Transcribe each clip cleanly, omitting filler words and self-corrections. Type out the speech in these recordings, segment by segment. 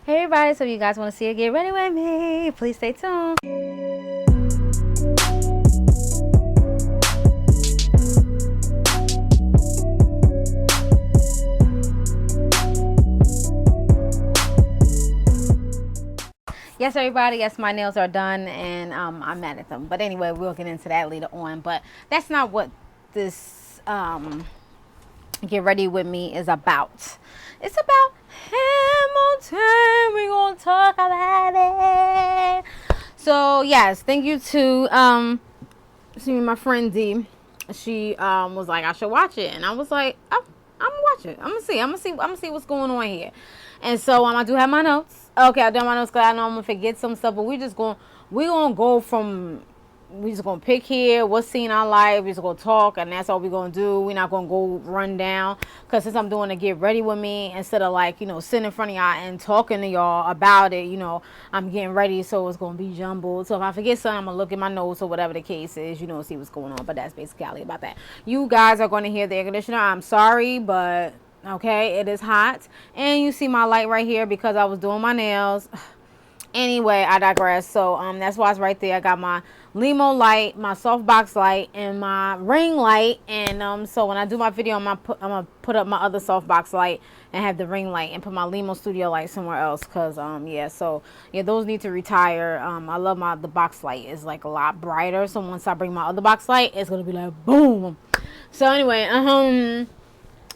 Hey everybody, so you guys want to see it get ready with me, please stay tuned. Yes everybody, yes, my nails are done and I'm mad at them, but anyway, we'll get into that later on. But that's not what this get ready with me is about. It's about Hamilton. We're gonna talk about it. So yes, thank you to my friend D. She was like, I should watch it, and I was like, oh, I'm gonna watch it. I'm gonna see what's going on here. And so I do have my notes. Okay, I done my notes because I know I'm gonna forget some stuff, but we're gonna go from. We just gonna pick here what scene I like. We just gonna talk, and that's all we're gonna do. We're not gonna go run down, because since I'm doing a get ready with me, instead of like, sitting in front of y'all and talking to y'all about it, I'm getting ready, so it's gonna be jumbled. So if I forget something, I'm gonna look at my notes or whatever the case is, see what's going on. But that's basically about that. You guys are gonna hear the air conditioner. I'm sorry, but okay, it is hot, and you see my light right here because I was doing my nails. Anyway, I digress. So that's why it's right there. I got my limo light, my softbox light, and my ring light. And so when I do my video, I'm gonna put up my other softbox light and have the ring light, and put my limo studio light somewhere else. Cause those need to retire. I love the box light is like a lot brighter. So once I bring my other box light, it's gonna be like boom. So anyway,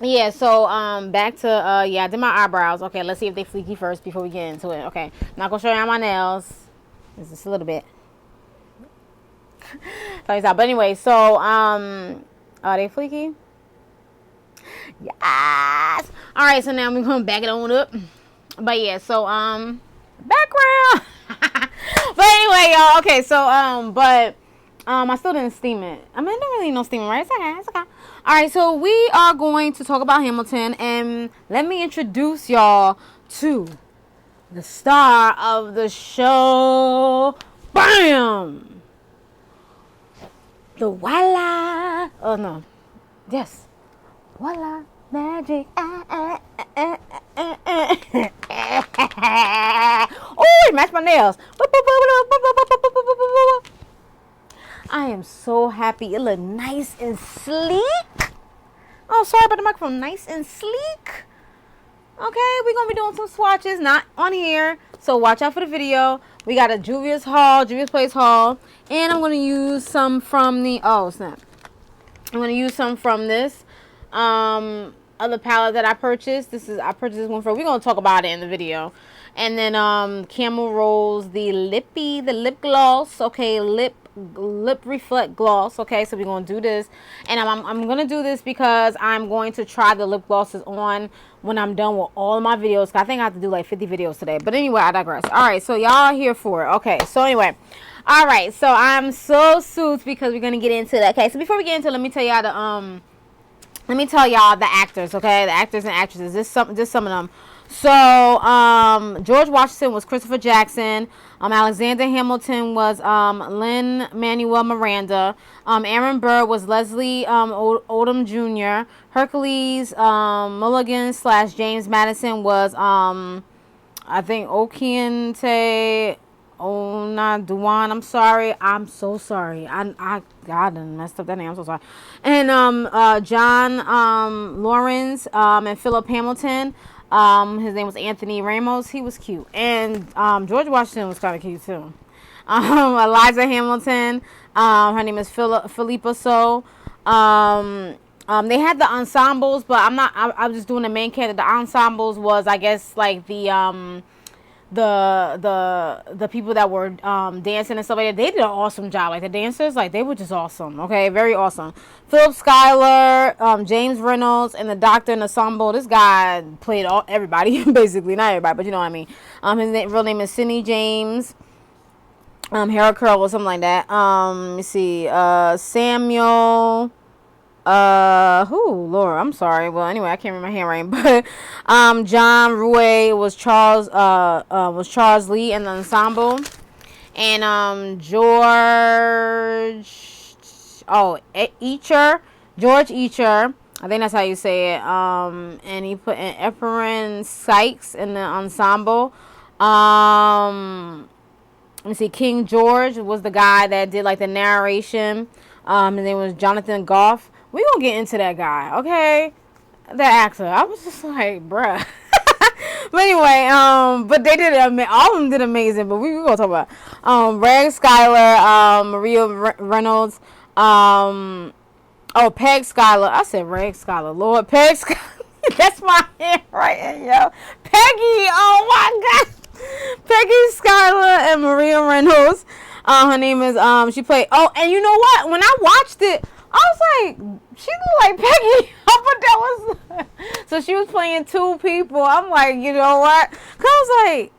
yeah, so back to I did my eyebrows. Okay, let's see if they fleeky first before we get into it. Okay, not gonna show you my nails. It's just a little bit. But anyway, so are they fleeky? Yes. All right, so now we're gonna back it on up. But yeah, so background. But anyway, y'all. Okay, so I still didn't steam it. I mean, don't really no steaming, right? It's okay. It's okay. All right, so we are going to talk about Hamilton, and let me introduce y'all to the star of the show. Bam! The Wahalah. Oh no. Yes. Wahalah magic. Oh, it matched my nails. I am so happy. It look nice and sleek. Oh, sorry about the microphone. Nice and sleek. Okay, we're going to be doing some swatches. Not on here. So watch out for the video. We got a Juvias haul. Juvias Place haul. And I'm going to use some from the... Oh, snap. I'm going to use some from this other palette that I purchased. I purchased this one for... We're going to talk about it in the video. And then Camel Rolls, the Lippie, the lip gloss. Okay, lip reflect gloss. Okay, so we're gonna do this, and I'm gonna do this because I'm going to try the lip glosses on when I'm done with all of my videos. I think I have to do like 50 videos today, but anyway, I digress. All right, so y'all are here for it. Okay, so anyway, all right, so I'm so suits because we're gonna get into that. Okay, so before we get into it, let me tell y'all the actors. Okay, the actors and actresses. Just some of them. So, George Washington was Christopher Jackson. Alexander Hamilton was Lin-Manuel Miranda. Aaron Burr was Leslie Odom Jr. Hercules Mulligan / James Madison was, I think, Okiente Onaduwan. I'm so sorry. I done messed up that name. I'm so sorry. And John Lawrence and Philip Hamilton. His name was Anthony Ramos. He was cute. And George Washington was kind of cute too. Eliza Hamilton. Her name is Philippa So. They had the ensembles, but I'm just doing the main character. The ensembles was, I guess, like the people that were dancing and stuff like that. They did an awesome job. Like the dancers, like they were just awesome. Okay, very awesome. Philip Schuyler, James Reynolds, and the Doctor and Ensemble. This guy played everybody, basically, not everybody, but you know what I mean. His real name is Sidney James. Harold Curl or something like that. Let me see. Samuel. Lord, I'm sorry. Well, anyway, I can't read my handwriting, but John Roy was Charles Lee in the ensemble, and George Eacher, I think that's how you say it. And he put in Efren Sykes in the ensemble. Let me see. King George was the guy that did like the narration. His name was Jonathan Goff. We gonna get into that guy, okay? That actor. I was just like, bruh. But anyway, but they did it. All of them did amazing. But we gonna talk about Reg Skyler, Maria Reynolds, Peg Skyler. I said Reg Skyler. Lord, Peg Skyler. That's my handwriting, yo. Peggy. Oh my God. Peggy Skyler and Maria Reynolds. Her name is she played. Oh, and you know what? When I watched it, I was like, she looked like Peggy. But that was so she was playing two people. I'm like, you know what? Cause I was like,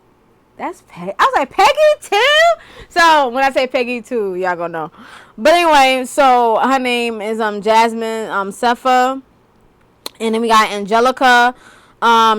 that's Peggy. I was like, Peggy too. So when I say Peggy too, y'all gonna know. But anyway, so her name is Jasmine Sepha, and then we got Angelica.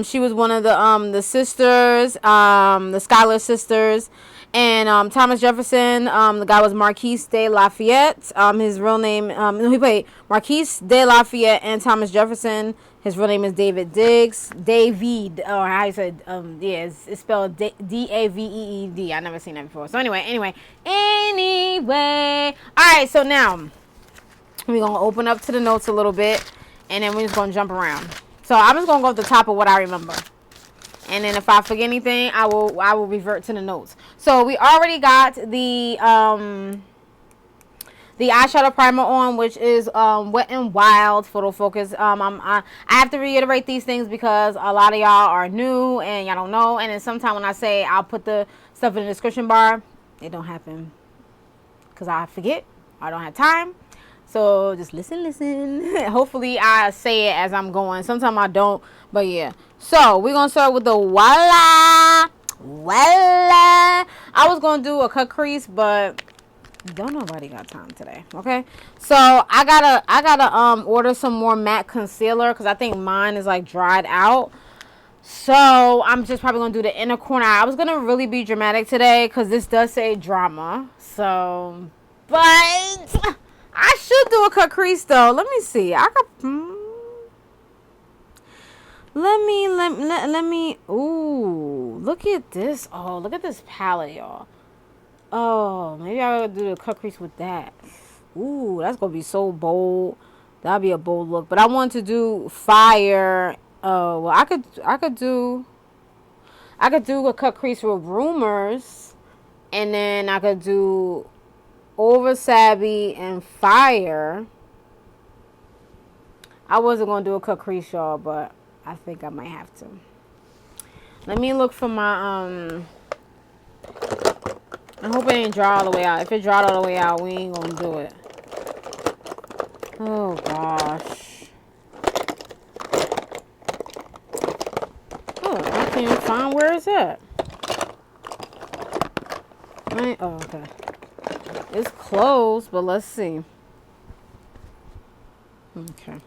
She was one of the sisters, the Skylar sisters. And Thomas Jefferson, the guy was Marquise de Lafayette. His real name, he played Marquise de Lafayette and Thomas Jefferson. His real name is David Diggs. David, or how you said, yeah, it's spelled D-A-V-E-E-D. I never seen that before. So anyway. All right, so now we're going to open up to the notes a little bit, and then we're just going to jump around. So I'm just going to go at the top of what I remember. And then if I forget anything, I will revert to the notes. So we already got the eyeshadow primer on, which is Wet n Wild Photofocus. I have to reiterate these things because a lot of y'all are new and y'all don't know. And then sometimes when I say I'll put the stuff in the description bar, it don't happen because I forget. I don't have time. So just listen. Hopefully I say it as I'm going. Sometimes I don't, but yeah. So we're going to start with the Wahalah. I was going to do a cut crease, but don't nobody got time today, okay? So I gotta order some more matte concealer because I think mine is like dried out. So I'm just probably going to do the inner corner. I was going to really be dramatic today because this does say drama. So, but I should do a cut crease though. Let me see. I could. Let me. Ooh, look at this. Oh, look at this palette, y'all. Oh, maybe I'll do the cut crease with that. Ooh, that's gonna be so bold. That'll be a bold look. But I want to do fire. Oh, well, I could do a cut crease with Rumors, and then I could do Over Savvy and Fire. I wasn't gonna do a cut crease, y'all, but I think I might have to. Let me look for my I hope it ain't dry all the way out. If it dried all the way out, we ain't gonna do it. Oh gosh. Oh, I can't even find where it's at. Right? Oh, okay. It's closed, but let's see. Okay.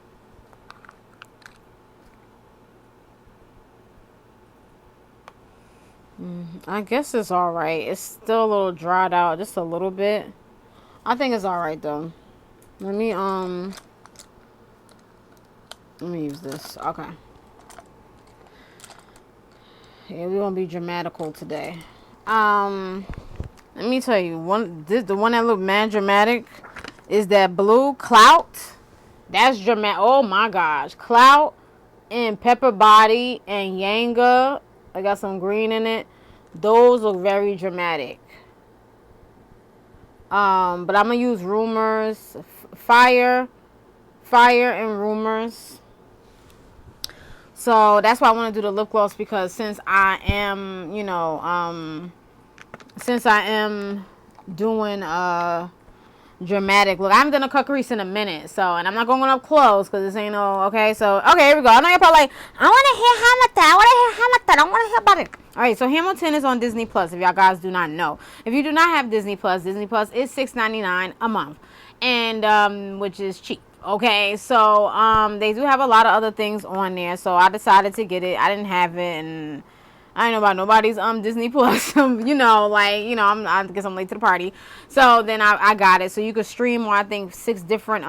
I guess it's alright. It's still a little dried out, just a little bit. I think it's alright though. Let me use this. Okay. Yeah, we're gonna be dramatical today. Let me tell you, the one that looked mad dramatic is that blue Clout. That's dramatic. Oh my gosh, Clout and Pepper Body and Yanga. I got some green in it. Those look very dramatic. But I'm gonna use Rumors, Fire and Rumors. So that's why I want to do the lip gloss, because since I am, doing dramatic look, I haven't done a cut crease in a minute, so, and I'm not going up close because this ain't no, okay, so, okay, here we go. I know you're probably like, I want to hear about it. All right, so Hamilton is on Disney Plus, if y'all guys do not know. If you do not have Disney Plus is $6.99 a month, and which is cheap. Okay, so they do have a lot of other things on there, so I decided to get it. I didn't have it, and I ain't know about nobody's Disney Plus. I guess I'm late to the party. So then I got it. So you could stream on, I think, 6 different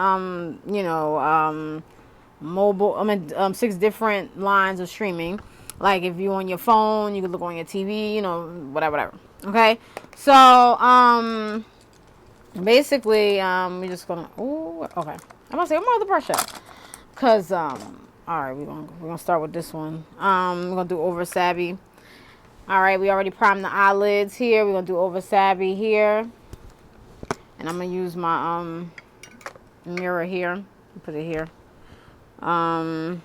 six different lines of streaming. Like if you're on your phone, you can look on your TV, you know, whatever. Okay, so basically we're just gonna. Oh, okay. I'm gonna say I'm gonna the brush up, cause all right, we're gonna start with this one. We're gonna do over Savvy. All right, we already primed the eyelids here. We're gonna do over Savvy here, and I'm gonna use my mirror here. Put it here. Oh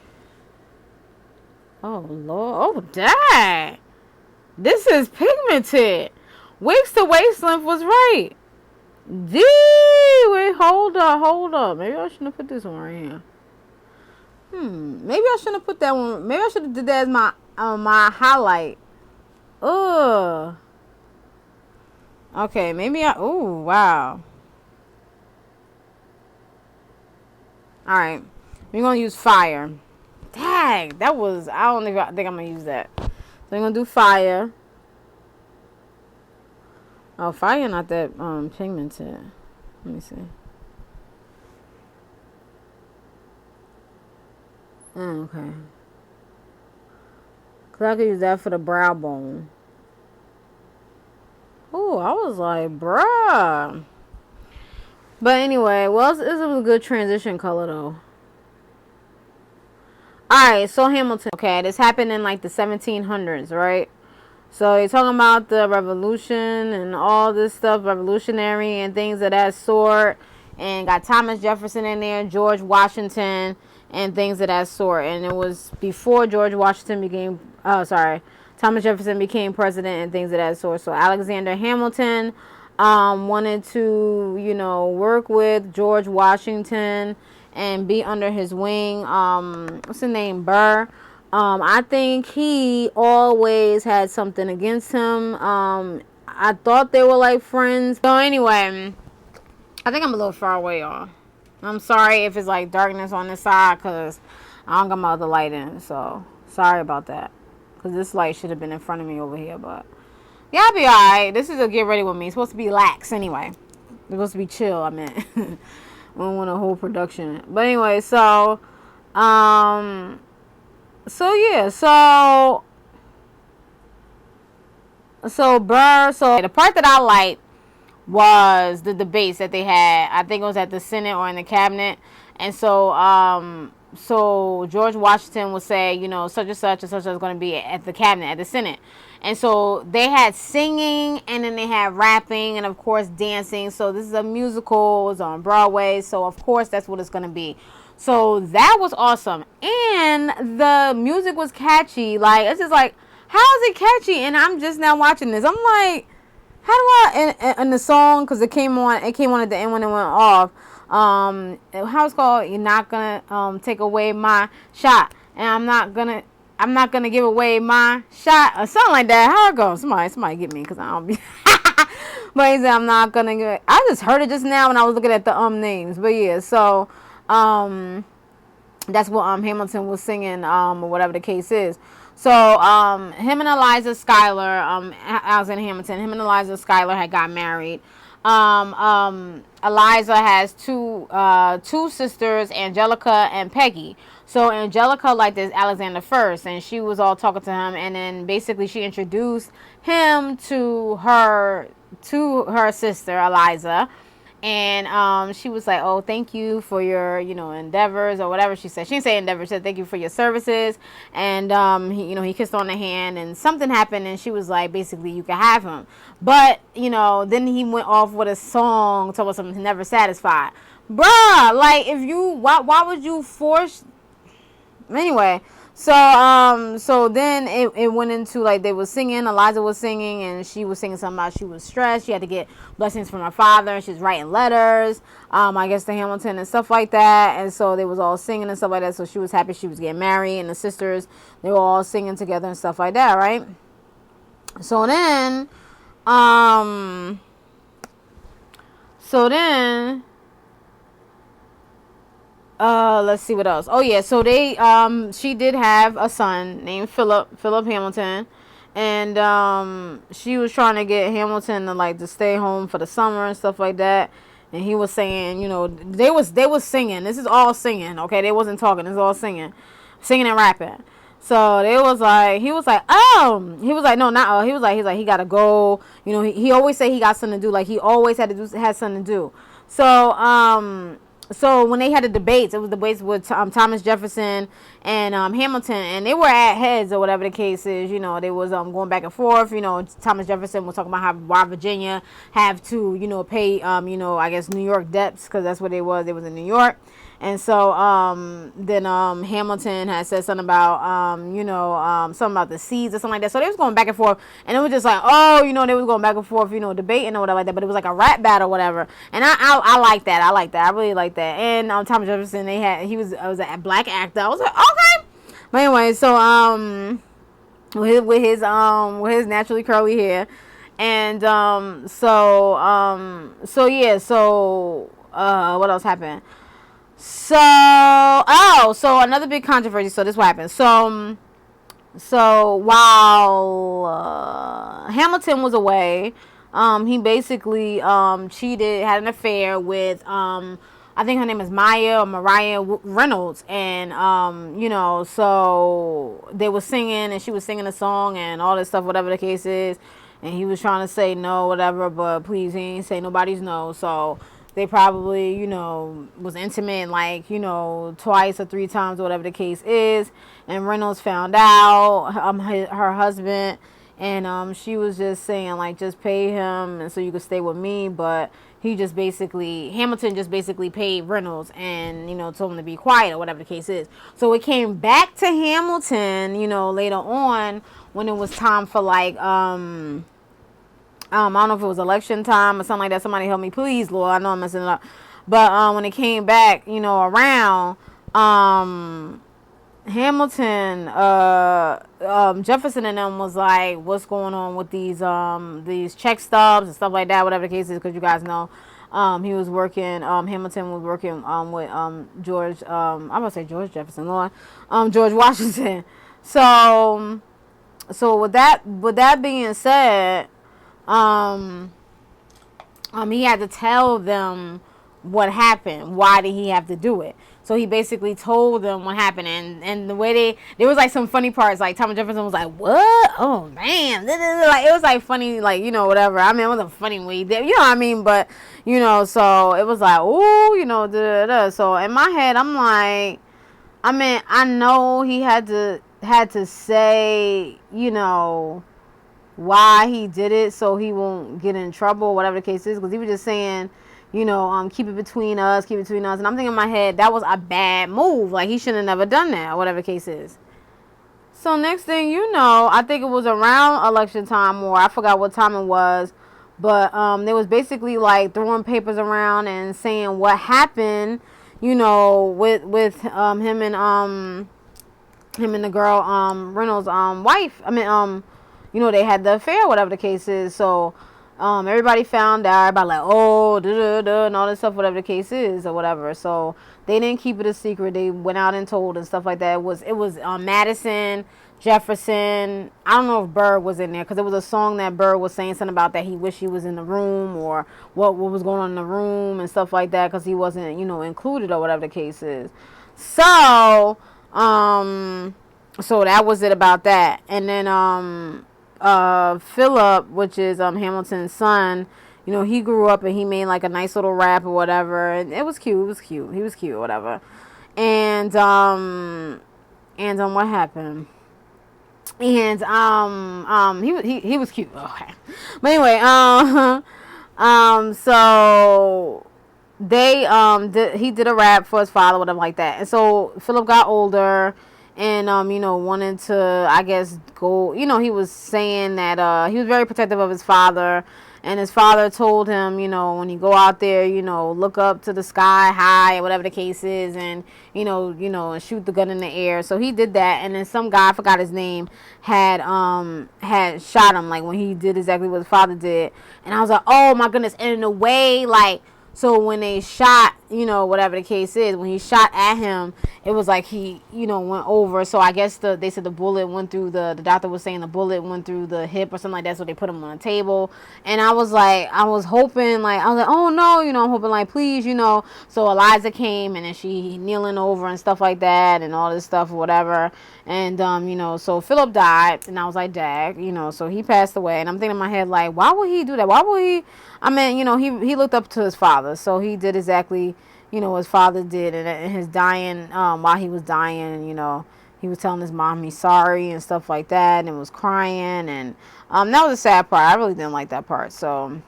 Lord, oh dang, this is pigmented. Waist to waist length was right. Wait, hold up. Maybe I shouldn't have put this one right here. Maybe I shouldn't have put that one. Maybe I should have did that as my highlight. Ugh. Okay, maybe I. Oh wow. All right, we're gonna use fire. Dang, that was. I don't think I'm gonna use that. So we're gonna do fire. Oh, fire not that pigmented. Let me see. Okay. Cause I could use that for the brow bone. Oh, I was like, bruh. But anyway, well, this is a good transition color though. Alright, so Hamilton. Okay, this happened in like the 1700s, right? So you're talking about the revolution and all this stuff, revolutionary and things of that sort. And got Thomas Jefferson in there, George Washington, and things of that sort. And it was before George Washington became, Thomas Jefferson became president and things of that sort. So Alexander Hamilton wanted to, you know, work with George Washington and be under his wing. What's his name? Burr. I think he always had something against him. I thought they were like friends. So anyway, I think I'm a little far away, y'all. I'm sorry if it's like darkness on this side because I don't got my other light in. So sorry about that. Because this light should have been in front of me over here. But yeah, I'll be alright. This is a get ready with me. It's supposed to be lax anyway. It's supposed to be chill, I meant. We don't want a whole production. But anyway, so yeah, so Burr, so the part that I liked was the debates that they had. I think it was at the Senate or in the cabinet. And so so George Washington would say, you know, such and such is going to be at the cabinet, at the Senate. And so they had singing, and then they had rapping, and of course dancing. So this is a musical, it's on Broadway, so of course that's what it's going to be. So that was awesome. And the music was catchy. Like, it's just like, how is it catchy? And I'm just now watching this. I'm like, how do I, and the song, because it came on at the end when it went off. How it's called? You're not gonna take away my shot. And I'm not gonna give away my shot. Or something like that. How it goes? Somebody get me, because I don't be. But he said, I'm not gonna get. I just heard it just now when I was looking at the names. But yeah, so that's what Hamilton was singing, or whatever the case is. So him and Eliza Schuyler, Alexander Hamilton, him and Eliza Schuyler had got married. Eliza has two sisters, Angelica and Peggy. So Angelica liked this Alexander first, and she was all talking to him, and then basically she introduced him to her sister Eliza. And she was like, oh, thank you for your, you know, endeavors, or whatever she said. She didn't say endeavors. She said, thank you for your services. And, he kissed on the hand, and something happened, and she was like, basically, you can have him. But, you know, then he went off with a song, told us something, Never Satisfied. Bruh, like, why would you force... Anyway, so then it went into, like, they were singing, Eliza was singing, and she was singing something about she was stressed, she had to get blessings from her father, she was writing letters, I guess to Hamilton and stuff like that, and so they was all singing and stuff like that, so she was happy she was getting married, and the sisters, they were all singing together and stuff like that, right? So then, let's see what else. Oh yeah, so they she did have a son named Philip Hamilton, and she was trying to get Hamilton to stay home for the summer and stuff like that. And he was saying, you know, they was singing. This is all singing, okay? They wasn't talking. It's all singing and rapping. So they was like, he was like, oh, he was like, no, not, he was like, he gotta go. You know, he always say he got something to do. Like, he always had something to do. So when they had the debates, it was debates with Thomas Jefferson and Hamilton, and they were at heads or whatever the case is. You know, they was going back and forth. You know, Thomas Jefferson was talking about why Virginia have to, you know, pay, you know, I guess New York debts, because that's what they was. They was in New York. And so then Hamilton had said something about, you know, something about the seeds or something like that. So they was going back and forth. And it was just like, oh, you know, they was going back and forth, you know, debating or whatever like that. But it was like a rap battle or whatever. And I like that. I like that. I really like that. And Thomas Jefferson, he was a black actor. I was like, okay. But anyway, so with his naturally curly hair. And so yeah, so what else happened? So another big controversy. So this what happened. So while Hamilton was away, he basically cheated, had an affair with I think her name is Mariah Reynolds, and you know, so they were singing, and she was singing a song and all this stuff, whatever the case is, and he was trying to say no, whatever, but please, he ain't say nobody's no. So they probably, you know, was intimate, like, you know, twice or three times, or whatever the case is. And Reynolds found out, her husband, and she was just saying, like, just pay him, and so you could stay with me. But Hamilton just basically paid Reynolds, and, you know, told him to be quiet, or whatever the case is. So it came back to Hamilton, you know, later on, when it was time for, like, I don't know if it was election time or something like that. Somebody help me, please, Lord. I know I'm messing it up. But when it came back, you know, around, Hamilton, Jefferson and them was like, what's going on with these check stubs and stuff like that, whatever the case is, because you guys know, he was working, Hamilton was working with George, I'm going to say George Jefferson, Lord, George Washington. So with that being said, he had to tell them what happened. Why did he have to do it? So he basically told them what happened, and the way there was like some funny parts, like Thomas Jefferson was like, what? Oh man, like it was like funny, like, you know, whatever. I mean, it wasn't funny when he did, you know what I mean? But, you know, so it was like, ooh, you know, So in my head, I'm like, I mean, I know he had to say, you know, why he did it, so he won't get in trouble, whatever the case is, because he was just saying, you know, keep it between us, and I'm thinking in my head, that was a bad move, like, he shouldn't have never done that, or whatever the case is. So next thing you know, I think it was around election time, or I forgot what time it was, but they was basically like throwing papers around and saying what happened, you know, with him and the girl, Reynolds' wife. I mean, you know, they had the affair, whatever the case is. So everybody found out, everybody like, oh, and all this stuff, whatever the case is, or whatever. So they didn't keep it a secret. They went out and told and stuff like that. It was Madison, Jefferson. I don't know if Burr was in there, because it was a song that Burr was saying something about that he wished he was in the room, or what was going on in the room and stuff like that, because he wasn't, you know, included, or whatever the case is. So so that was it about that. And then Philip, which is Hamilton's son, you know, he grew up and he made like a nice little rap or whatever, and it was cute. He was cute or whatever. And what happened? And he was cute. Okay. But anyway, so he did a rap for his father, whatever like that. And so Philip got older, and you know, wanted to, I guess, go, you know, he was saying that he was very protective of his father, and his father told him, you know, when you go out there, you know, look up to the sky high, or whatever the case is, and you know, and shoot the gun in the air. So he did that, and then some guy, I forgot his name, had shot him, like when he did exactly what his father did. And I was like, oh my goodness. And in a way, like, So when they shot, you know, whatever the case is, when he shot at him, it was like he, you know, went over. So I guess they said the bullet went through the doctor was saying the bullet went through the hip or something like that. So they put him on a table. And I was hoping, like, oh no, you know, I'm hoping, like, please, you know. So Eliza came, and then she kneeling over and stuff like that and all this stuff or whatever. And, you know, so Philip died, and I was like, dag, you know, so he passed away. And I'm thinking in my head, like, why would he do that? Why would he? I mean, you know, he looked up to his father, so he did exactly, you know, his father did. And his dying, while he was dying, you know, he was telling his mom he's sorry and stuff like that, and was crying. And that was a sad part. I really didn't like that part. So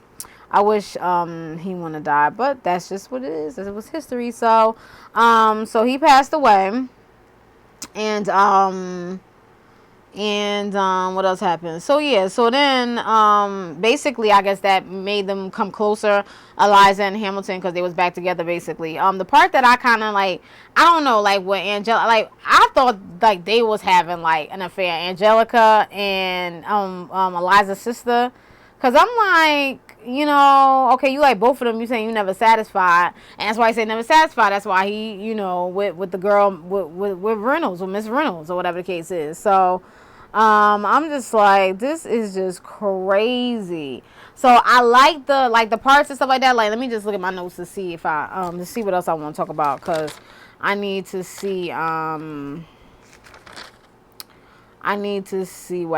I wish he wouldn't have died, but that's just what it is. It was history. So so he passed away. And what else happened? So yeah, so then basically I guess that made them come closer, Eliza and Hamilton, because they was back together basically. The part that I kind of like, I don't know, like with Angelica, like I thought like they was having like an affair, Angelica and Eliza's sister, because I'm like, you know, okay, you like both of them, you saying you never satisfied, and that's why I say never satisfied. That's why he, you know, with the girl with Reynolds, with Miss Reynolds, or whatever the case is. So I'm just like, this is just crazy. So I like the parts and stuff like that. Like, let me just look at my notes to see if I to see what else I want to talk about, because I need to see what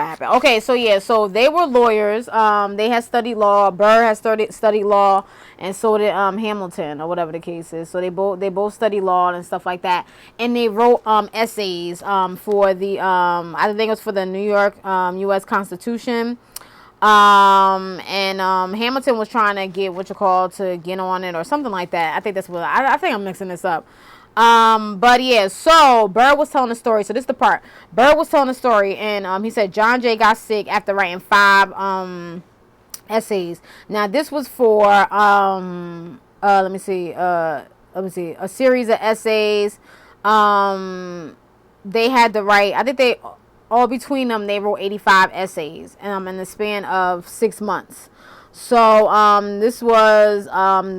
happened. Okay, so yeah, so they were lawyers. They had studied law. Burr has studied law, and so did Hamilton, or whatever the case is. So they both studied law and stuff like that. And they wrote essays for the I think it was for the New York U.S. Constitution. And Hamilton was trying to get to get on it or something like that. I think that's what I think I'm mixing this up. But yeah, so Burr was telling the story. So this is the part. Burr was telling the story, and he said John Jay got sick after writing 5 essays. Now this was for let me see, a series of essays. They had to write, I think they all between them they wrote 85 essays, in the span of 6 months. So this was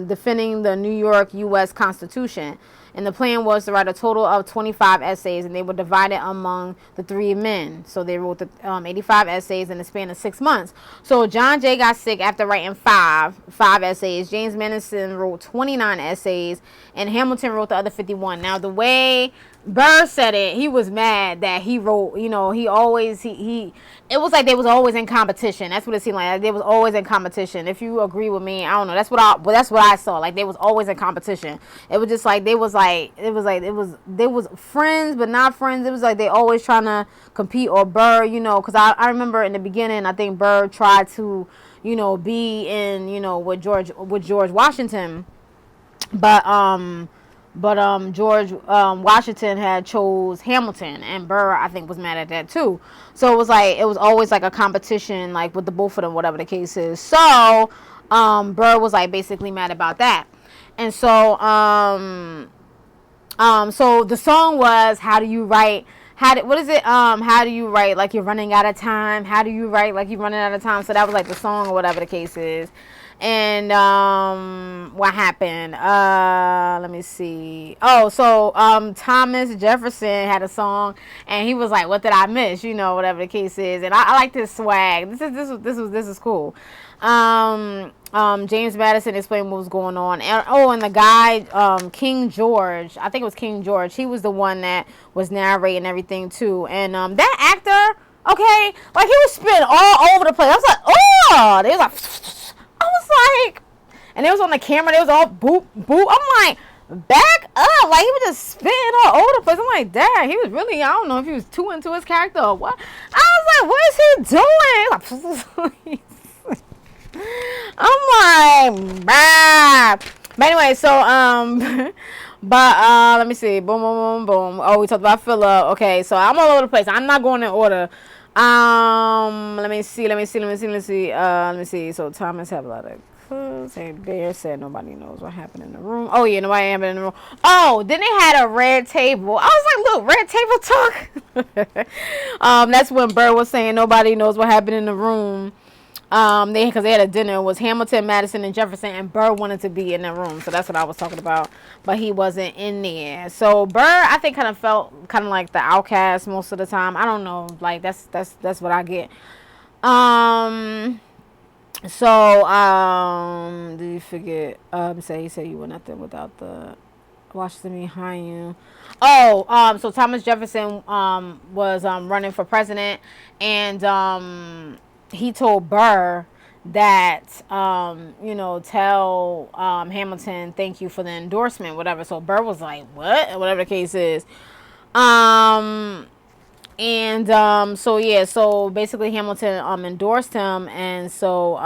defending the New York U.S. Constitution. And the plan was to write a total of 25 essays, and they were divided among the 3 men. So they wrote the 85 essays in the span of 6 months. So John Jay got sick after writing five essays. James Madison wrote 29 essays, and Hamilton wrote the other 51. Now, the way Burr said it, he was mad that he wrote, you know, it was like they was always in competition. That's what it seemed like. They was always in competition. If you agree with me, I don't know. That's what I saw. Like, they was always in competition. It was just like they was friends but not friends. It was like they always trying to compete. Or Burr, you know, because I remember in the beginning, I think Burr tried to, you know, be in, you know, with George Washington, but George Washington had chose Hamilton, and Burr, I think, was mad at that too. So it was always like a competition, like with the both of them, whatever the case is. So Burr was like basically mad about that. And so so the song was, how do you write like you're running out of time? How do you write like you're running out of time? So that was like the song, or whatever the case is. And what happened? Let me see. Oh, so Thomas Jefferson had a song, and he was like, "What did I miss?" You know, whatever the case is. And I like this swag. This is cool. James Madison explained what was going on. And the guy, King George, I think it was King George, he was the one that was narrating everything too. And that actor, okay, like he was spitting all over the place. I was like, oh, they was like, I was like, and it was on the camera, they was all boop, boop. I'm like, back up. Like, he was just spitting all over the place. I'm like, dang, he was really, I don't know if he was too into his character or what. I was like, what is he doing? I'm like, bah. But anyway, so let me see. Boom, boom, boom, boom. Oh, we talked about Philip. Okay, so I'm all over the place. I'm not going in order. Let me see. So Thomas have a lot of clues. Hey, Bear said nobody knows what happened in the room. Oh yeah, nobody happened in the room. Oh, then they had a red table. I was like, look, red table talk. That's when Burr was saying nobody knows what happened in the room. Because they had a dinner. It was Hamilton, Madison, and Jefferson, and Burr wanted to be in the room. So that's what I was talking about. But he wasn't in there. So Burr, I think, kind of felt kind of like the outcast most of the time. I don't know. Like that's what I get. So did you forget? Say you said you were nothing without the Washington behind you. Oh, so Thomas Jefferson was running for president, and he told Burr that tell Hamilton thank you for the endorsement, whatever. So Burr was like, what? Whatever the case is. So yeah, so basically Hamilton endorsed him, and so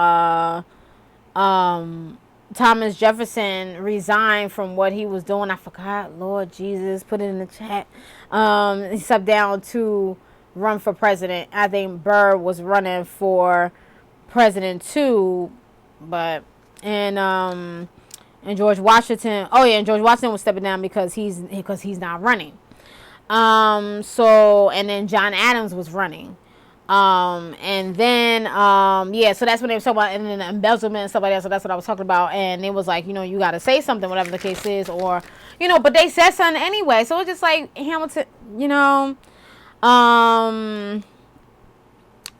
Thomas Jefferson resigned from what he was doing. I forgot, Lord Jesus, put it in the chat. He stepped down to run for president. I think Burr was running for president too, but and George Washington. Oh yeah, and George Washington was stepping down because he's not running. So and then John Adams was running. And then yeah, so that's what they were talking about, and then the embezzlement and stuff like that. So that's what I was talking about, and it was like, you got to say something, whatever the case is, or but they said something anyway. So it's just like Hamilton,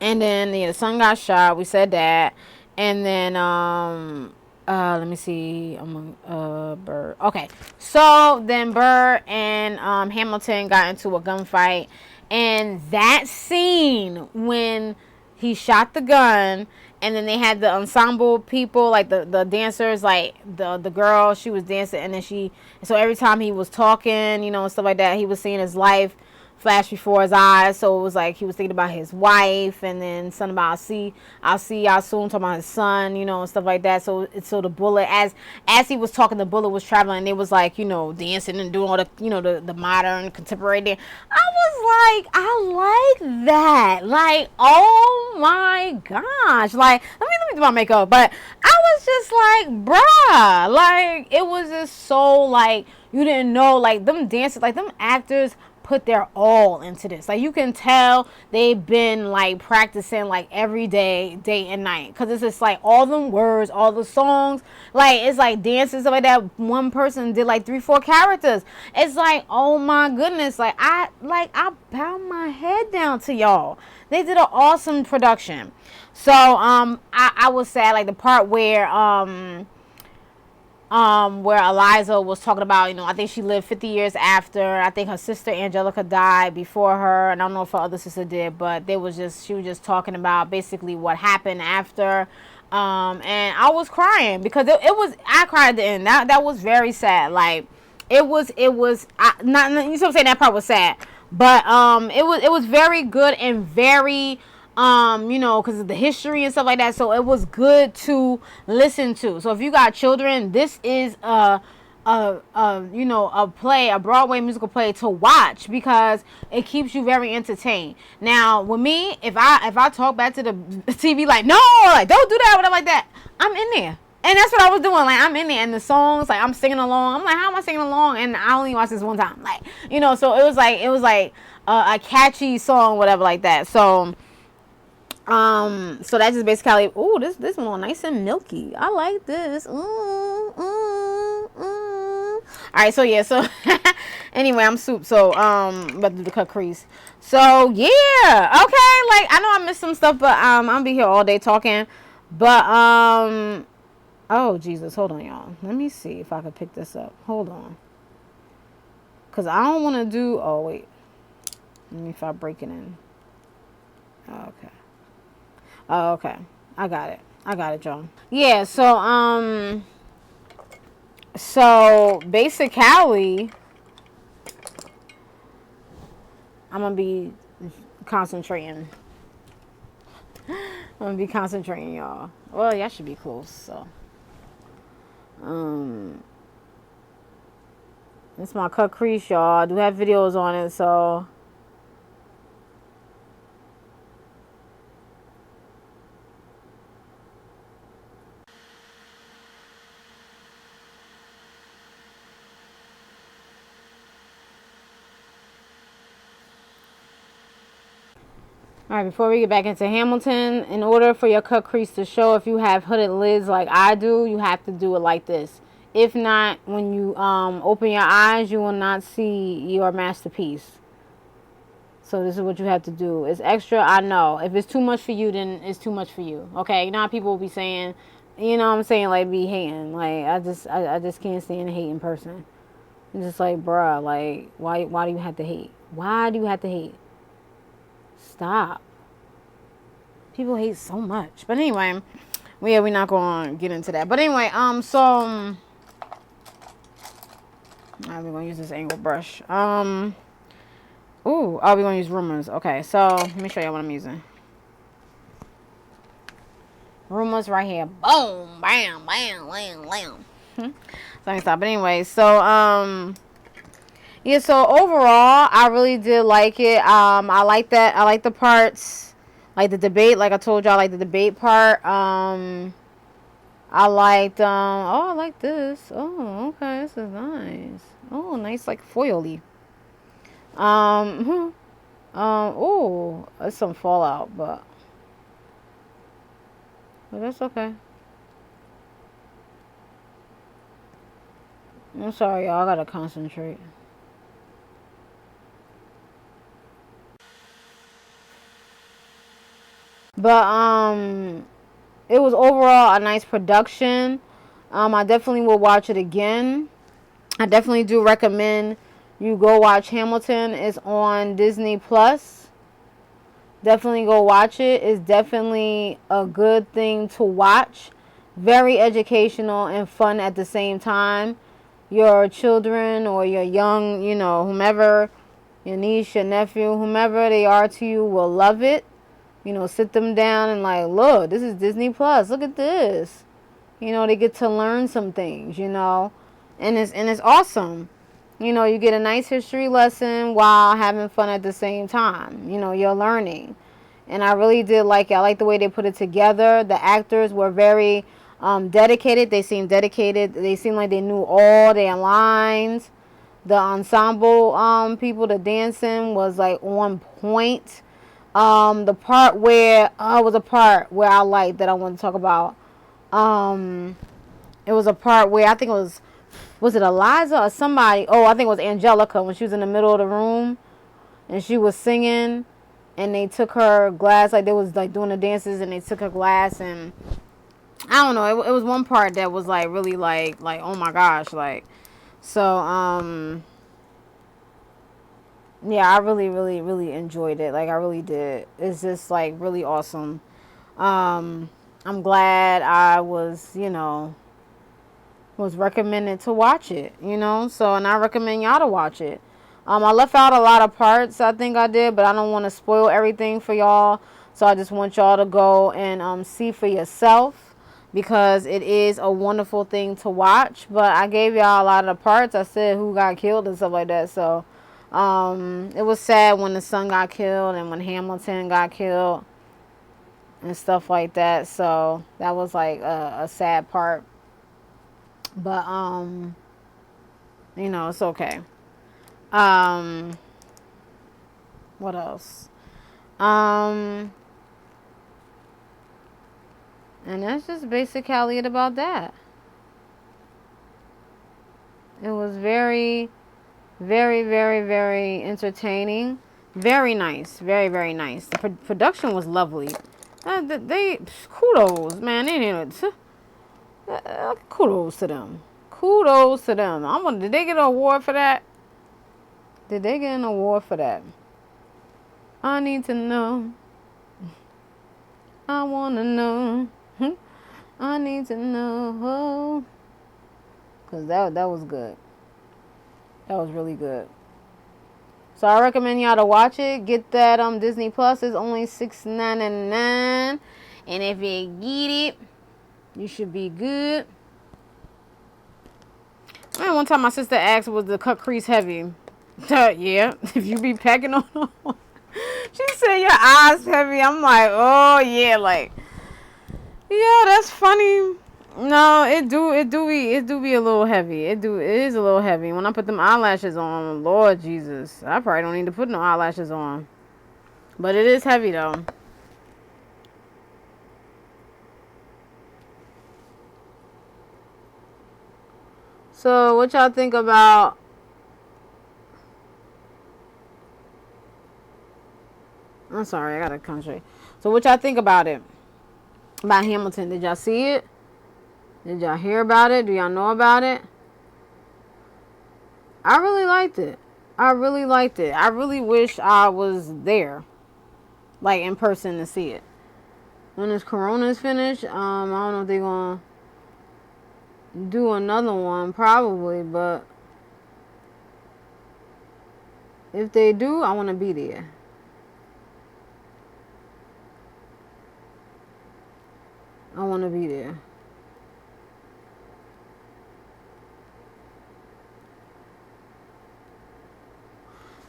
and then the son got shot. We said that, and then let me see. Burr. Okay, so then Burr and Hamilton got into a gunfight. And that scene when he shot the gun, and then they had the ensemble people, like the dancers, like the girl, she was dancing, and then so every time he was talking, and stuff like that, he was seeing his life flash before his eyes. So it was like he was thinking about his wife, and then something about I'll see y'all soon, talking about his son, and stuff like that. So the bullet, as he was talking, the bullet was traveling, and it was like, dancing and doing all the the modern contemporary dance. I was like, I like that. Like, oh my gosh. Like, let me do my makeup. But I was just like, bruh, like, it was just so, like, you didn't know, like, them dancers, like, them actors put their all into this. Like, you can tell they've been like practicing like every day and night, because it's just like all them words, all the songs, like it's like dances, stuff like that. One person did like 3-4 characters. It's like, oh my goodness, like I bow my head down to y'all. They did an awesome production. So I was sad, like the part where Eliza was talking about, I think she lived 50 years after. I think her sister Angelica died before her, and I don't know if her other sister did, but she was just talking about basically what happened after. And I was crying because I cried at the end. That was very sad. Like it was not, you know what I'm saying, that part was sad, but it was very good and very because of the history and stuff like that. So it was good to listen to. So if you got children, this is a Broadway musical play to watch, because it keeps you very entertained. Now, with me, if I talk back to the TV like, no, like, don't do that, whatever like that, I'm in there. And that's what I was doing. Like, I'm in there, and the songs, like, I'm singing along. I'm like, how am I singing along? And I only watched this one time. Like, so it was like a catchy song, whatever like that. So that's just basically, ooh, this one nice and milky. I like this. Alright, so yeah, so anyway, I'm soup, so about to do the cut crease. So yeah, okay, like I know I missed some stuff, but I'll be here all day talking. But oh Jesus, hold on, y'all. Let me see if I can pick this up. Hold on. Cause I don't wanna do, oh wait. Let me, if I break it in. Okay. Oh, okay. I got it, y'all. Yeah, so basically, I'm gonna be concentrating. Y'all. Well, y'all should be close, so. It's my cut crease, y'all. I do have videos on it, so. Alright, before we get back into Hamilton, in order for your cut crease to show, if you have hooded lids like I do, you have to do it like this. If not, when you open your eyes, you will not see your masterpiece. So this is what you have to do. It's extra, I know. If it's too much for you, then it's too much for you. Okay? You know how people will be saying, you know what I'm saying, like, be hating. Like, I just can't stand a hating person. It's just like, bruh, like, why do you have to hate? Why do you have to hate? Stop. People hate so much. But anyway, we're not going to get into that. But anyway, so we're going to use this angled brush. We're going to use Rumors. Okay, so let me show you what I'm using. Rumors right here. Boom, bam, bam, bam, bam. So let me stop. But anyway, so yeah, so overall, I really did like it. I like that. I like the parts, like the debate. Like I told y'all, I like the debate part. I liked, I like this. Oh, okay, this is nice. Oh, nice, like foily. Oh, it's some fallout, but that's okay. I'm sorry, y'all. I gotta concentrate. But it was overall a nice production. I definitely will watch it again. I definitely do recommend you go watch Hamilton. It's on disneyplus. Definitely go watch it. It's definitely a good thing to watch. Very educational and fun at the same time. Your children or your young, you know, whomever, your niece, your nephew, whomever they are to you will love it. You know, sit them down and like, look, this is Disney Plus. Look at this. You know, they get to learn some things, you know. And it's awesome. You know, you get a nice history lesson while having fun at the same time. You know, you're learning. And I really did like it. I like the way they put it together. The actors were very dedicated. They seemed dedicated. They seemed like they knew all their lines. The ensemble people, the dancing was like on point. The part where was a part where I liked that I want to talk about. It was a part where I think it was it Eliza or somebody? Oh, I think it was Angelica when she was in the middle of the room and she was singing and they took her glass, like they was like doing the dances and they took her glass, and I don't know, it was one part that was like really like oh my gosh, like, so yeah, I really enjoyed it. Like I really did. It's just like really awesome. I'm glad I was, you know, was recommended to watch it, you know. So, and I recommend y'all to watch it. I left out a lot of parts, I think I did, but I don't want to spoil everything for y'all. So I just want y'all to go and see for yourself, because it is a wonderful thing to watch. But I gave y'all a lot of the parts. I said who got killed and stuff like that. So it was sad when the son got killed and when Hamilton got killed and stuff like that. So that was like a sad part. But you know, it's okay. What else? And that's just basically it about that. It was very, very, very, very entertaining. Very nice. Very, very nice. The production was lovely. They kudos, man. Kudos to them. Kudos to them. Did they get an award for that? Did they get an award for that? I need to know. I want to know. I need to know. Because that was good. That was really good. So I recommend y'all to watch it. Get that Disney Plus. It's only $6.99. And if you get it, you should be good. Man, one time my sister asked, was the cut crease heavy? Yeah, if you be packing on. She said your eyes heavy. I'm like, oh yeah, like, yeah, that's funny. No, it do be a little heavy. It is a little heavy. When I put them eyelashes on, Lord Jesus, I probably don't need to put no eyelashes on. But it is heavy though. So what y'all think about I'm sorry, I gotta concentrate. So what y'all think about it? About Hamilton? Did y'all see it? Did y'all hear about it? Do y'all know about it? I really liked it. I really liked it. I really wish I was there, like in person, to see it. When this Corona is finished, I don't know if they're gonna do another one, probably, but if they do, I want to be there. I want to be there.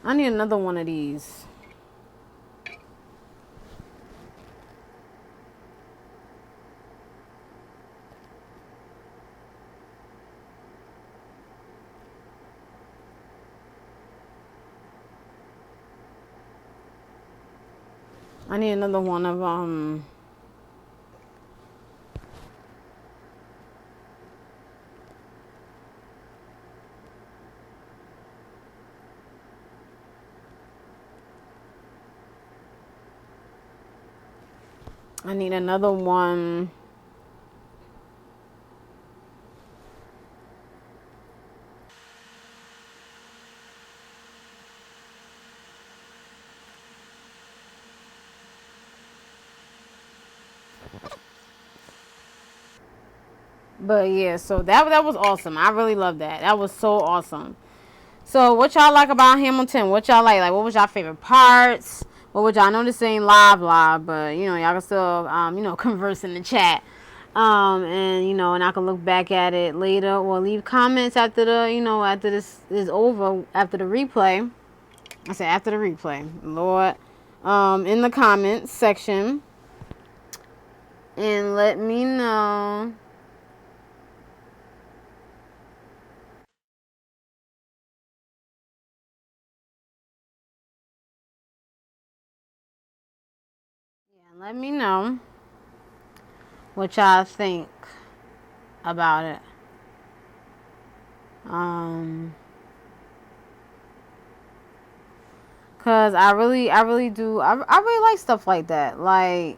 I need another one of these. I need another one of I need another one. But yeah, so that was awesome. I really love that. That was so awesome. So what y'all like about Hamilton? What y'all like? Like, what was y'all favorite parts? What would y'all know this ain't live, but you know, y'all can still converse in the chat. And I can look back at it later or leave comments after after this is over, after the replay. I said after the replay, Lord, in the comments section, and let me know. Yeah, let me know what y'all think about it. Cause I really like stuff like that. Like,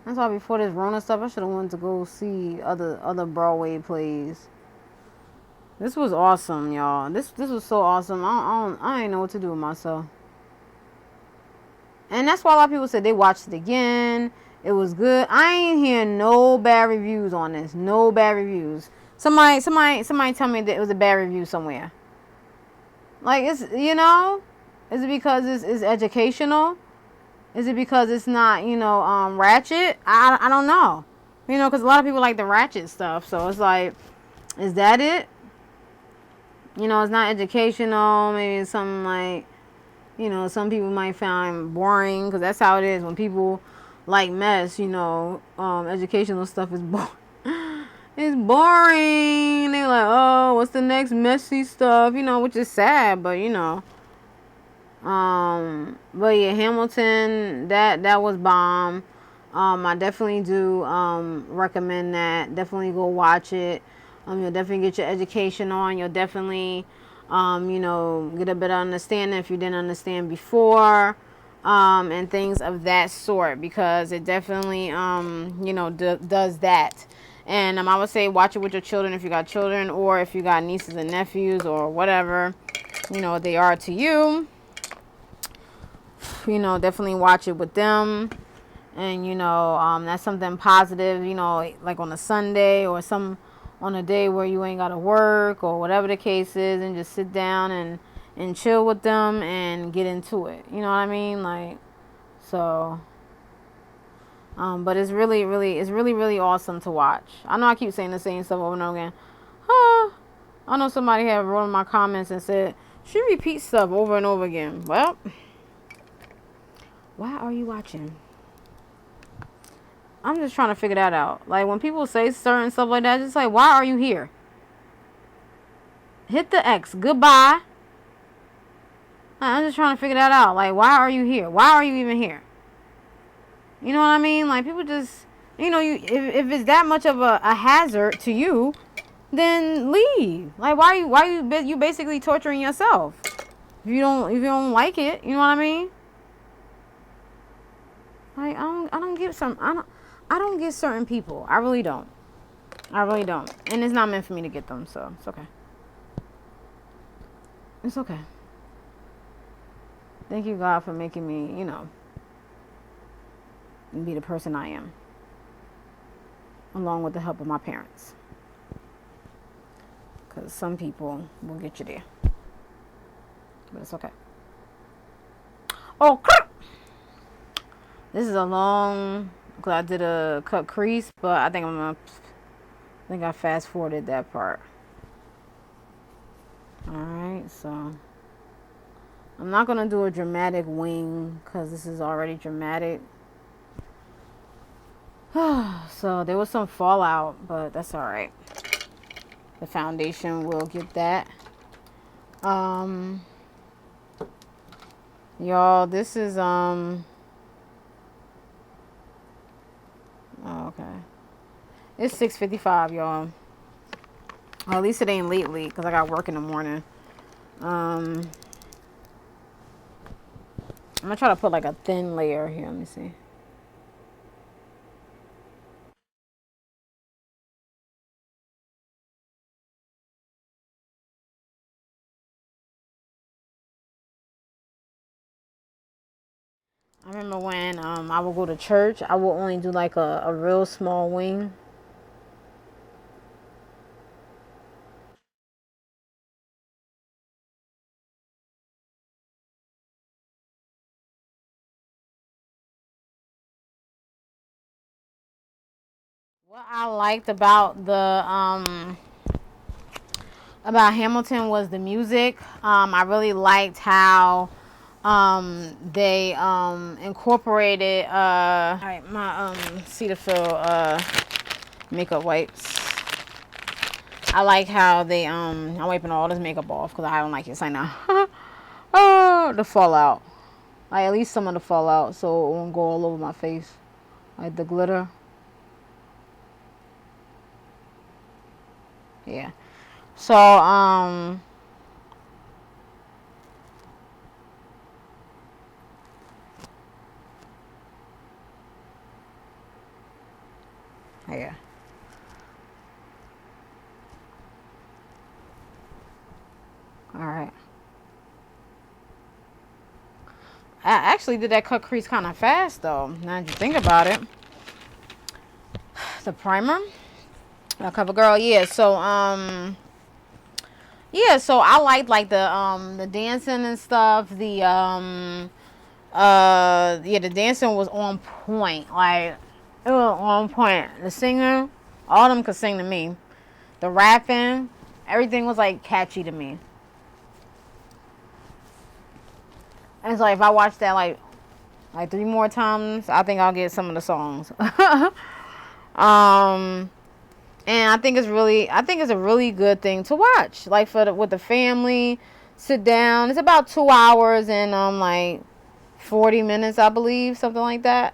that's why before this Rona stuff, I should have wanted to go see other Broadway plays. This was awesome, y'all. This was so awesome. I ain't know what to do with myself. And that's why a lot of people said they watched it again. It was good. I ain't hearing no bad reviews on this. No bad reviews. Somebody tell me that it was a bad review somewhere. Like, it's, is it because it's educational? Is it because it's not, ratchet? I don't know. Because a lot of people like the ratchet stuff. So it's like, is that it? It's not educational. Maybe it's something like, some people might find boring. Because that's how it is. When people like mess, educational stuff is boring. It's boring. They're like, oh, what's the next messy stuff? Which is sad, but but yeah, Hamilton, that was bomb. I definitely do recommend that. Definitely go watch it. You'll definitely get your education on. You'll definitely get a better understanding if you didn't understand before. And things of that sort, because it definitely does that. And I would say watch it with your children if you got children, or if you got nieces and nephews, or whatever they are to you. Definitely watch it with them. And that's something positive, like on a Sunday or on a day where you ain't gotta work or whatever the case is, and just sit down and chill with them and get into it. You know what I mean? Like, so but it's really awesome to watch. I know I keep saying the same stuff over and over again. I know somebody had wrote in my comments and said she repeats stuff over and over again. Well, why are you watching? I'm just trying to figure that out. Like, when people say certain stuff like that, just like, why are you here? Hit the X. Goodbye. I'm just trying to figure that out. Like, why are you here? Why are you even here? You know what I mean? Like, people just, you know, if it's that much of a hazard to you, then leave. Like, why you basically torturing yourself? If you don't like it, you know what I mean? Like, I don't get certain people. I really don't. And it's not meant for me to get them, so it's okay. It's okay. Thank you, God, for making me, you know, be the person I am, along with the help of my parents. Because some people will get you there. But it's okay. Oh, this is a long, because I did a cut crease, but I think I fast forwarded that part. Alright, so I'm not going to do a dramatic wing because this is already dramatic. So there was some fallout, but that's alright. The foundation will get that. Y'all, this is oh, okay. It's 6:55, y'all. Well, at least it ain't lately because I got work in the morning. I'm gonna try to put like a thin layer here. Let me see. I remember when I would go to church, I would only do like a real small wing. What I liked about about Hamilton was the music. I really liked how they incorporated alright, my Cetaphil makeup wipes. I like how they I'm wiping all this makeup off because I don't like it. It's like now oh, the fallout. Like at least some of the fallout so it won't go all over my face. Like the glitter. Yeah. So yeah. Alright. I actually did that cut crease kind of fast though. Now that you think about it. The primer. Covergirl, yeah. So yeah, so I liked like the dancing and stuff. The yeah, the dancing was on point. Like it was on point. The singer, all of them could sing to me. The rapping, everything was like catchy to me. And it's like if I watch that like 3 more times, I think I'll get some of the songs. And I think it's a really good thing to watch. Like with the family, sit down. It's about 2 hours and like 40 minutes, I believe, something like that.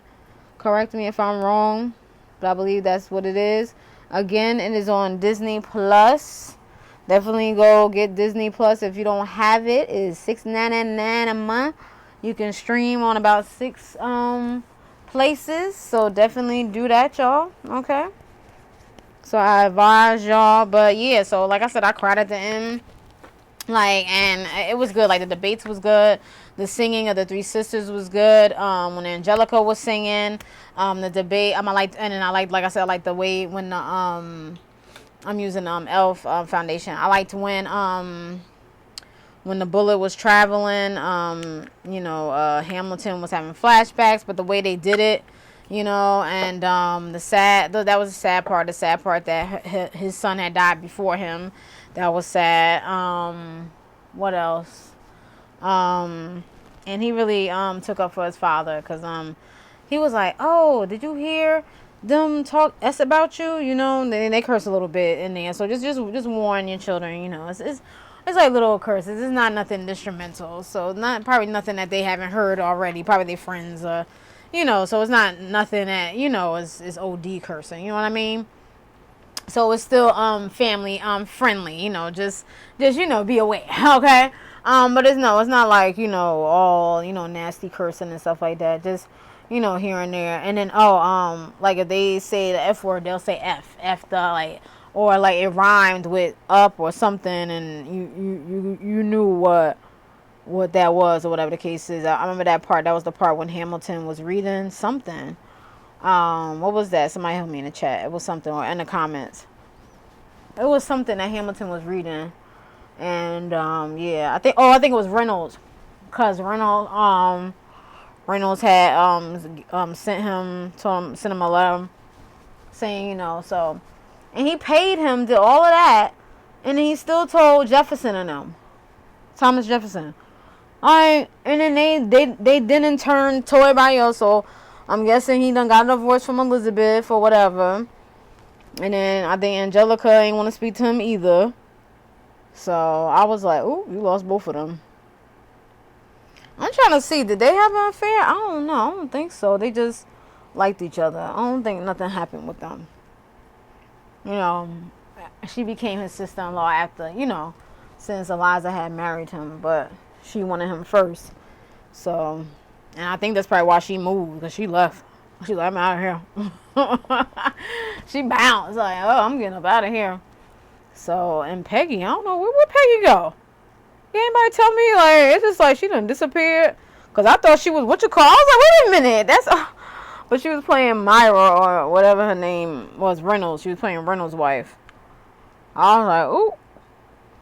Correct me if I'm wrong, but I believe that's what it is. Again, it is on disneyplus. Definitely go get disneyplus if you don't have it. It is $6.99 a month. You can stream on about 6 places, so definitely do that, y'all. Okay. So I advise y'all, but yeah, so like I said, I cried at the end, like, and it was good. Like the debates was good, the singing of the 3 sisters was good. When Angelica was singing, the debate, I liked like I said, I like the way when the I'm using Elf foundation. I liked when the bullet was traveling, you know, Hamilton was having flashbacks, but the way they did it. You know, and that was the sad part. The sad part that his son had died before him. That was sad. What else? And he really took up for his father because he was like, "Oh, did you hear them talk S about you?" You know, they curse a little bit in there. So just warn your children. You know, it's it's like little curses. It's not nothing instrumental, so not probably nothing that they haven't heard already. Probably their friends, you know. So it's not nothing that, you know, is OD cursing. You know what I mean? So it's still family friendly. You know, just you know, be aware, okay? But it's not like, you know, all, you know, nasty cursing and stuff like that. Just, you know, here and there. And then like if they say the F word, they'll say F the, like, or like it rhymed with up or something, and you knew what that was or whatever the case is. I remember that part. That was the part when Hamilton was reading something. What was that? Somebody help me in the chat. It was something, or in the comments. It was something that Hamilton was reading, and yeah, I think it was Reynolds, cause Reynolds had sent him a letter saying, you know, so. And he paid him, did all of that, and he still told Jefferson and them, Thomas Jefferson. Alright, and then they didn't turn to everybody else, so I'm guessing he done got a divorce from Elizabeth or whatever. And then I think Angelica ain't want to speak to him either. So I was like, ooh, you lost both of them. I'm trying to see, did they have an affair? I don't know. I don't think so. They just liked each other. I don't think nothing happened with them. You know, she became his sister-in-law after, you know, since Eliza had married him, but she wanted him first. So, and I think that's probably why she moved, because she left. She's like, I'm out of here. She bounced, like, oh, I'm getting up out of here. So, and Peggy, I don't know, where Peggy go? Anybody tell me? Like, it's just like she done disappeared. Because I thought she was, what you call? I was like, wait a minute, that's... But she was playing Myra or whatever her name was, Reynolds. She was playing Reynolds' wife. I was like, ooh.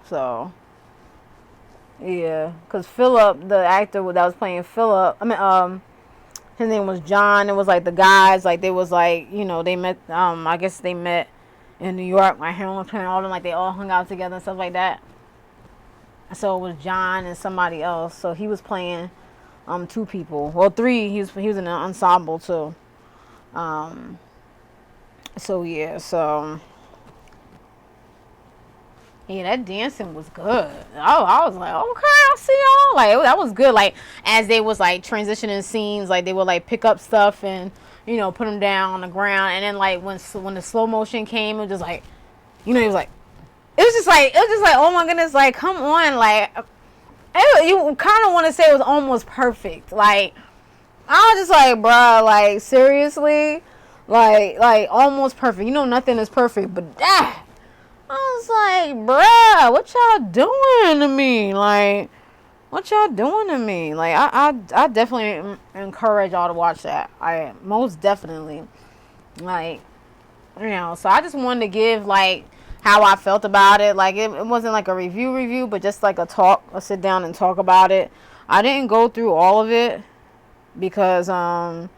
So, yeah. Because Philip, the actor that was playing Philip, his name was John. It was like the guys, like they was like, you know, they met, I guess they met in New York. My Hamilton, all of them, like they all hung out together and stuff like that. So it was John and somebody else. So he was playing... two people, well, three. He was in an ensemble too. So yeah, that dancing was good. I was like, okay, I see y'all. Like, that was good. Like, as they was like transitioning scenes, like they would like pick up stuff and, you know, put them down on the ground, and then like when the slow motion came, it was just like, you know, it was just like, oh my goodness, like, come on, like. You kind of want to say it was almost perfect. Like, I was just like, bruh, like, seriously? Like, almost perfect. You know, nothing is perfect, but that. I was like, bruh, what y'all doing to me? Like, what y'all doing to me? Like, I definitely encourage y'all to watch that. I most definitely. Like, you know, so I just wanted to give, like, how I felt about it. Like, it wasn't like a review, but just like a sit down and talk about it. I didn't go through all of it because, you know,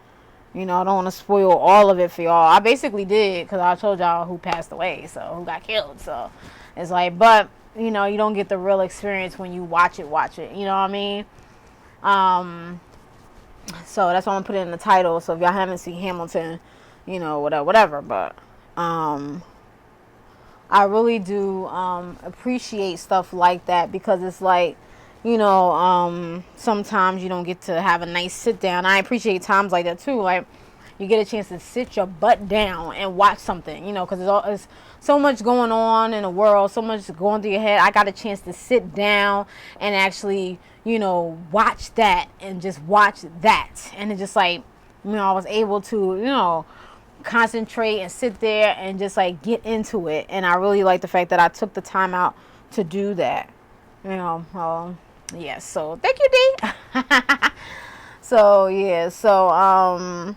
I don't want to spoil all of it for y'all. I basically did, because I told y'all who passed away, so who got killed. So it's like, but, you know, you don't get the real experience when you watch it. You know what I mean? So that's why I'm going to put it in the title. So if y'all haven't seen Hamilton, you know, whatever. But, I really do appreciate stuff like that, because it's like, you know, sometimes you don't get to have a nice sit down. I appreciate times like that too. Like, you get a chance to sit your butt down and watch something, you know, because there's so much going on in the world, so much going through your head. I got a chance to sit down and actually, you know, watch that and just watch that. And it's just like, you know, I was able to, you know, concentrate and sit there and just like get into it. And I really like the fact that I took the time out to do that, you know. Yeah, so thank you, D. So yeah, so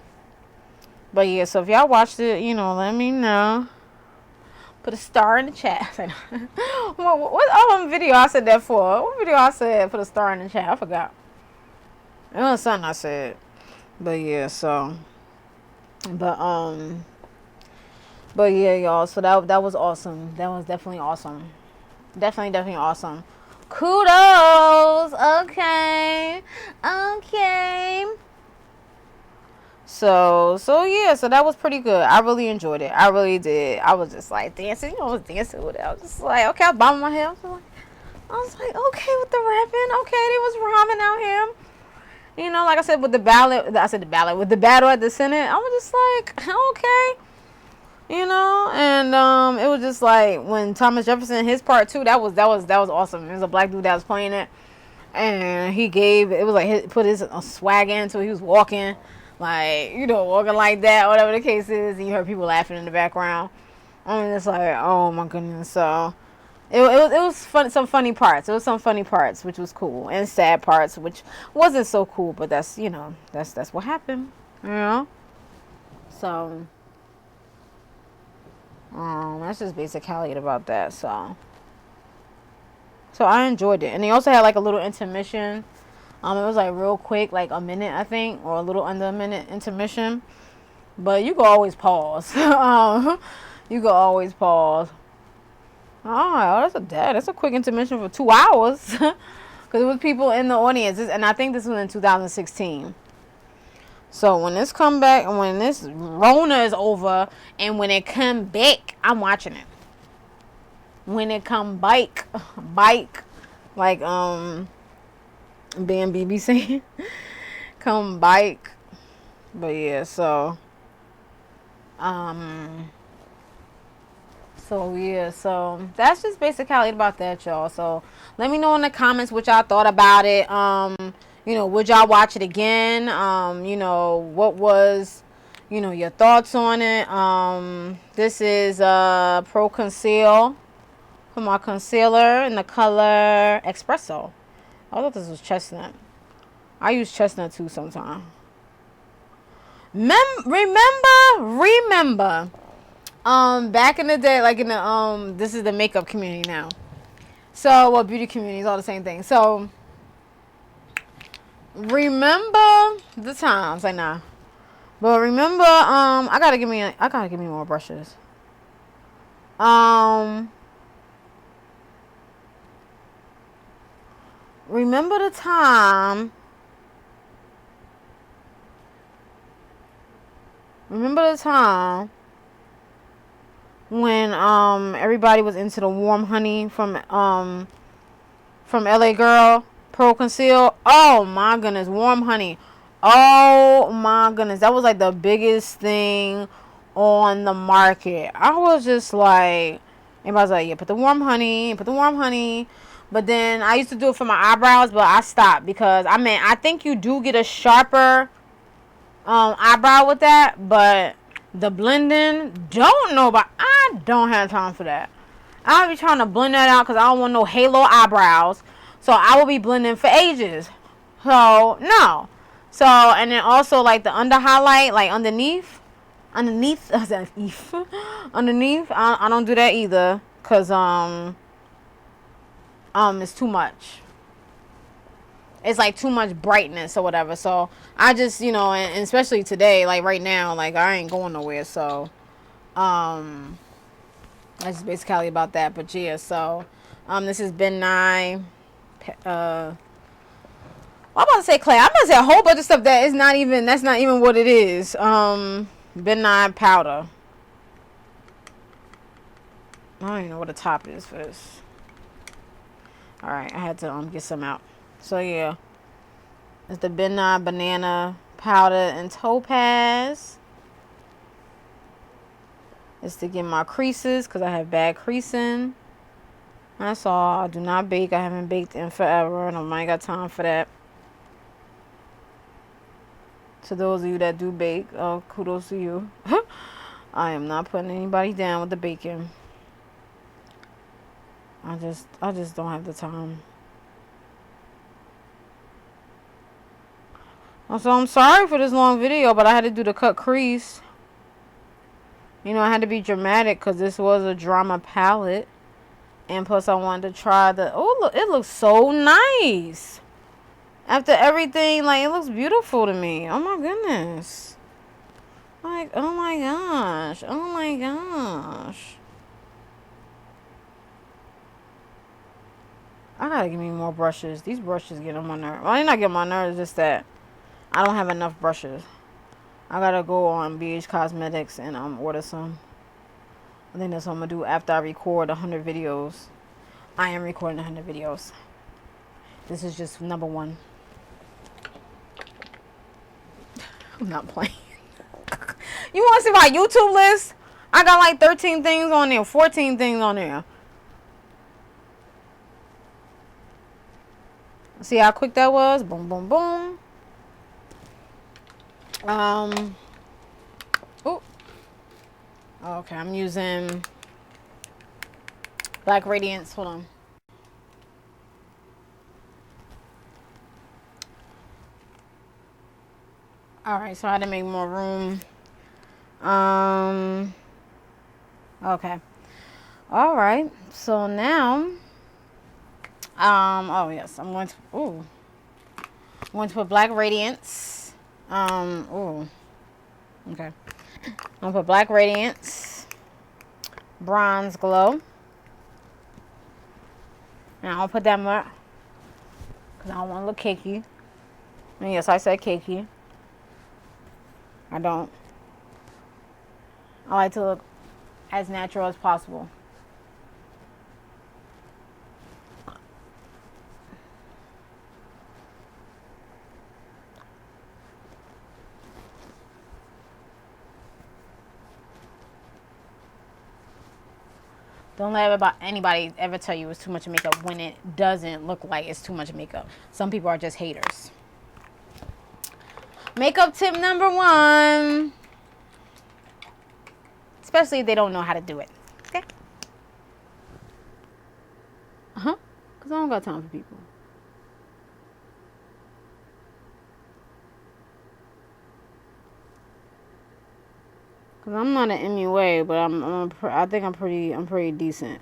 but yeah, so if y'all watched it, you know, let me know. Put a star in the chat. What video I said that for? What video I said put a star in the chat? I forgot. It was something I said. But yeah, so but yeah, y'all, so that was awesome. That was definitely awesome. Definitely awesome. Kudos. Okay. So yeah, so that was pretty good. I really enjoyed it. I really did. I was just like dancing. You know, I was dancing with it. I was just like, okay, I was bobbing my head. I was like, I was like, okay with the rapping. Okay, they was rhyming out here. You know, like I said, with the ballad, with the battle at the Senate, I was just like, okay. You know, and it was just like when Thomas Jefferson, his part too, that was awesome. There was a black dude that was playing it, and he gave, it was like he put his swag into it. He was walking, like, you know, walking like that, whatever the case is, and you heard people laughing in the background. I mean, it's like, oh my goodness. So it was fun, some funny parts. It was some funny parts, which was cool, and sad parts, which wasn't so cool. But that's, you know, that's what happened. You know, so. That's just basically about that. So I enjoyed it, and they also had like a little intermission. It was like real quick, like a minute, I think, or a little under a minute intermission. But you can always pause. You can always pause. Oh, that's a quick intermission for 2 hours, because it was people in the audience, and I think this was in 2016. So when this come back, and when this Rona is over, and when it come back, I'm watching it. When it come bike, like Bambi be saying, come bike. But yeah, so that's just basically about that, y'all. So let me know in the comments what y'all thought about it. You know, would y'all watch it again? You know, what was, you know, your thoughts on it? This is Pro Conceal for my concealer in the color Espresso. I thought this was chestnut. I use chestnut too sometimes. Remember, back in the day, like in the this is the makeup community now. So, well, beauty community is all the same thing. So remember the times, like nah. But remember, I gotta give me more brushes. Remember the time. When everybody was into the warm honey from LA Girl Pro Conceal. Oh my goodness, warm honey. Oh my goodness, that was like the biggest thing on the market. I was just like, everybody's like, yeah, put the warm honey. But then I used to do it for my eyebrows, but I stopped because I think you do get a sharper eyebrow with that, but the blending, don't know, but I don't have time for that. I'll be trying to blend that out because I don't want no halo eyebrows. So I will be blending for ages. So no. So, and then also like the under highlight, like underneath, I don't do that either, cause it's too much. It's like too much brightness or whatever. So I just, you know, and especially today, like right now, like I ain't going nowhere. So that's basically about that. But yeah, so this has been Nye. I'm about to say clay. I'm about to say a whole bunch of stuff that's not even what it is. Been Nye powder. I don't even know what the top is for this. Alright, I had to get some out. So yeah, it's the Nye Banana Powder and Topaz. It's to get my creases because I have bad creasing. That's all. I do not bake. I haven't baked in forever, and I ain't got time for that. To those of you that do bake, kudos to you. I am not putting anybody down with the baking. I just don't have the time. So I'm sorry for this long video, but I had to do the cut crease. You know, I had to be dramatic because this was a drama palette. And plus I wanted to try the, oh look, it looks so nice. After everything, like, it looks beautiful to me. Oh my goodness. Like, oh my gosh. Oh my gosh. I gotta give me more brushes. These brushes get on my nerves. Well, they're not getting on my nerves, just that I don't have enough brushes. I gotta go on BH Cosmetics and order some. I think that's what I'm gonna do after I record 100 videos. I am recording 100 videos. This is just number 1. I'm not playing. You want to see my YouTube list? I got like 13 things on there, 14 things on there. See how quick that was? Boom, boom, boom. Oh. Okay, I'm using Black Radiance. Hold on. Alright, so I had to make more room. Okay. Alright, so now, oh yes, I'm going to put Black Radiance. Okay. I'm gonna put Black Radiance, Bronze Glow. And I'll put that more, because I don't want to look cakey. And yes, I said cakey. I don't. I like to look as natural as possible. Don't let anybody ever tell you it's too much makeup when it doesn't look like it's too much makeup. Some people are just haters. Makeup tip number 1. Especially if they don't know how to do it. Okay? Because I don't got time for people. Because I'm not an MUA, but I think I'm pretty decent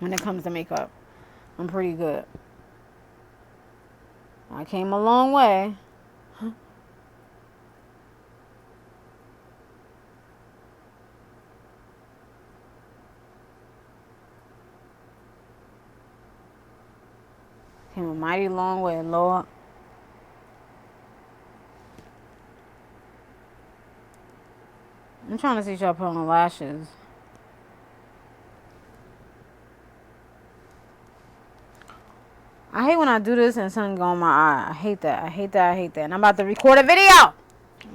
when it comes to makeup. I'm pretty good. I came a long way. Came a mighty long way, Lord. I'm trying to see y'all put on the lashes. I hate when I do this and something go on my eye. I hate that. I hate that. I hate that. And I'm about to record a video.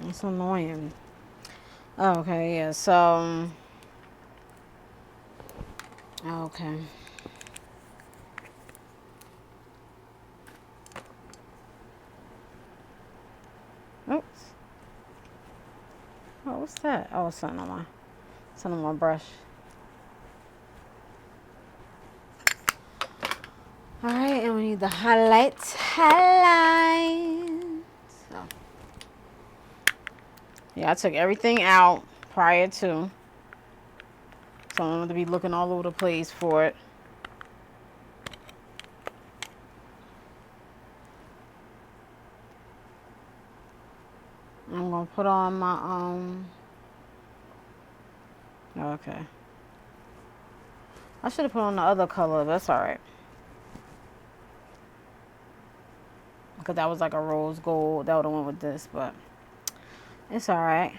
It's annoying. Okay, yeah, so. Okay. Oops. Oh, what's that? Oh, it's something on my brush. Alright, and we need the highlights. So. Yeah, I took everything out prior to. So I'm going to be looking all over the place for it. I'm going to put on my, okay. I should have put on the other color. That's alright. Because that was like a rose gold. That would have went with this, but it's alright.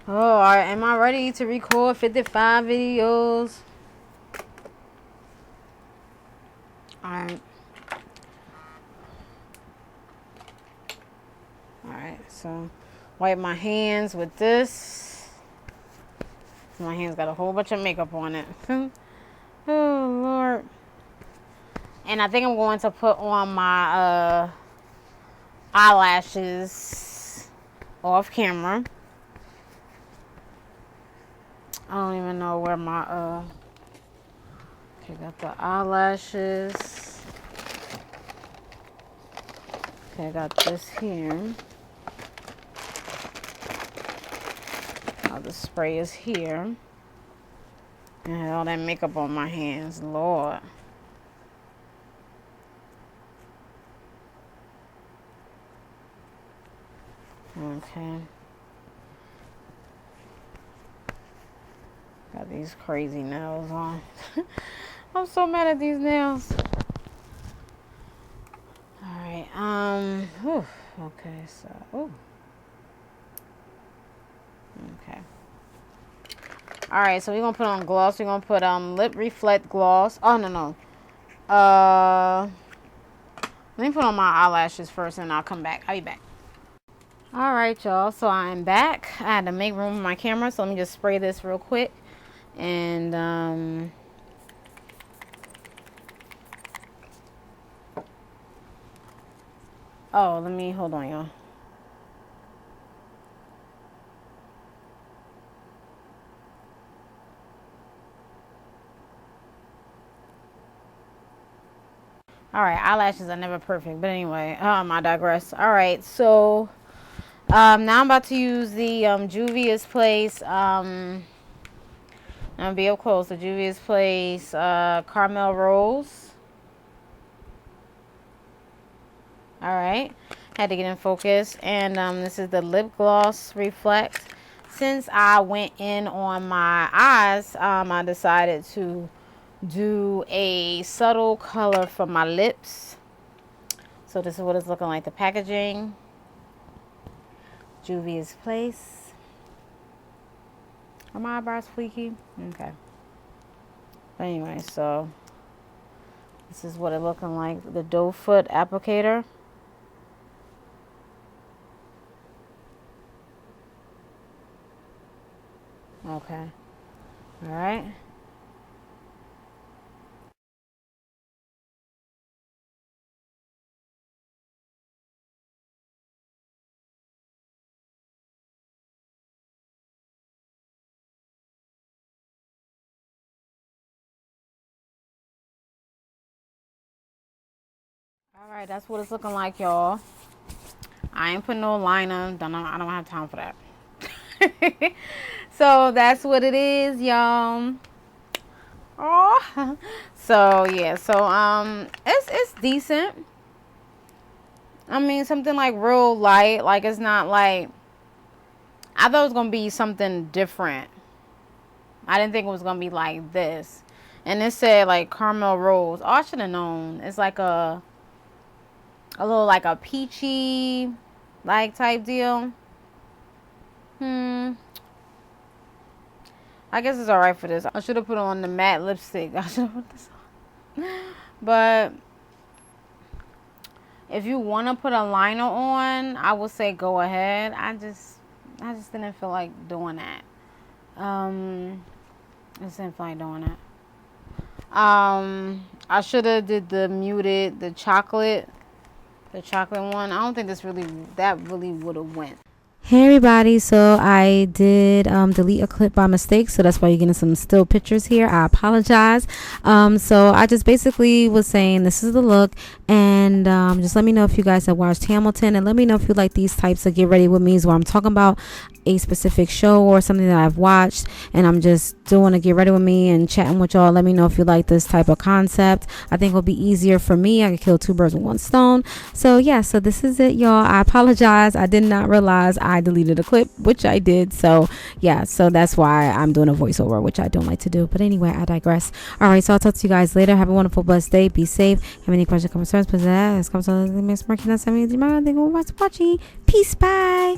Oh, alright. Am I ready to record 55 videos? Alright. Alright, so wipe my hands with this. My hands got a whole bunch of makeup on it. Oh, Lord. And I think I'm going to put on my eyelashes off camera. I don't even know where my, okay, got the eyelashes. Okay, I got this here. Oh, the spray is here. And I had all that makeup on my hands, Lord. Okay. Got got these crazy nails on. I'm so mad at these nails. Alright, okay, so, okay. Alright, so we're gonna put on gloss. We're gonna put lip reflect gloss. Oh, no. Let me put on my eyelashes first and I'll come back. I'll be back. Alright, y'all, so I'm back. I had to make room for my camera, so let me just spray this real quick. And, oh, hold on, y'all. Alright, eyelashes are never perfect, but anyway, I digress. Alright, so, now I'm about to use the, Juvia's Place, I'm gonna be up close, the Juvia's Place, Caramel Rose. Alright, had to get in focus. And this is the lip gloss reflect. Since I went in on my eyes, I decided to do a subtle color for my lips. So this is what it's looking like, the packaging. Juvia's Place. Are my eyebrows fleeky? Okay. But anyway, so this is what it looking like, the doe foot applicator. Okay. All right. All right, that's what it's looking like, y'all. I ain't putting no liner. I don't have time for that. So that's what it is, y'all. Oh, so yeah, so it's decent. I mean, something like real light. Like, it's not like, I thought it was gonna be something different. I didn't think it was gonna be like this. And it said like caramel rose. Oh, I should have known. It's like a little like a peachy like type deal. I guess it's alright for this. I should have put on the matte lipstick. I should have put this on. But if you want to put a liner on, I would say go ahead. I just didn't feel like doing that. I just didn't feel like doing that. I should have did the chocolate one. I don't think that really would have went. Hey everybody, so I did delete a clip by mistake, so that's why you're getting some still pictures here. I apologize. So I just basically was saying this is the look, and just let me know if you guys have watched Hamilton, and let me know if you like these types of get ready with me's where I'm talking about a specific show or something that I've watched, and I'm just doing a get ready with me and chatting with y'all. Let me know if you like this type of concept. I think it'll be easier for me. I can kill two birds with one stone. So yeah, so this is it, y'all. I apologize. I did not realize I deleted a clip, which I did. So yeah, so that's why I'm doing a voiceover, which I don't like to do. But anyway, I digress. All right, so I'll talk to you guys later. Have a wonderful, blessed day. Be safe. Have any questions, concerns, please ask. Come to Miss Marquina. Thank you for watching. Peace. Bye.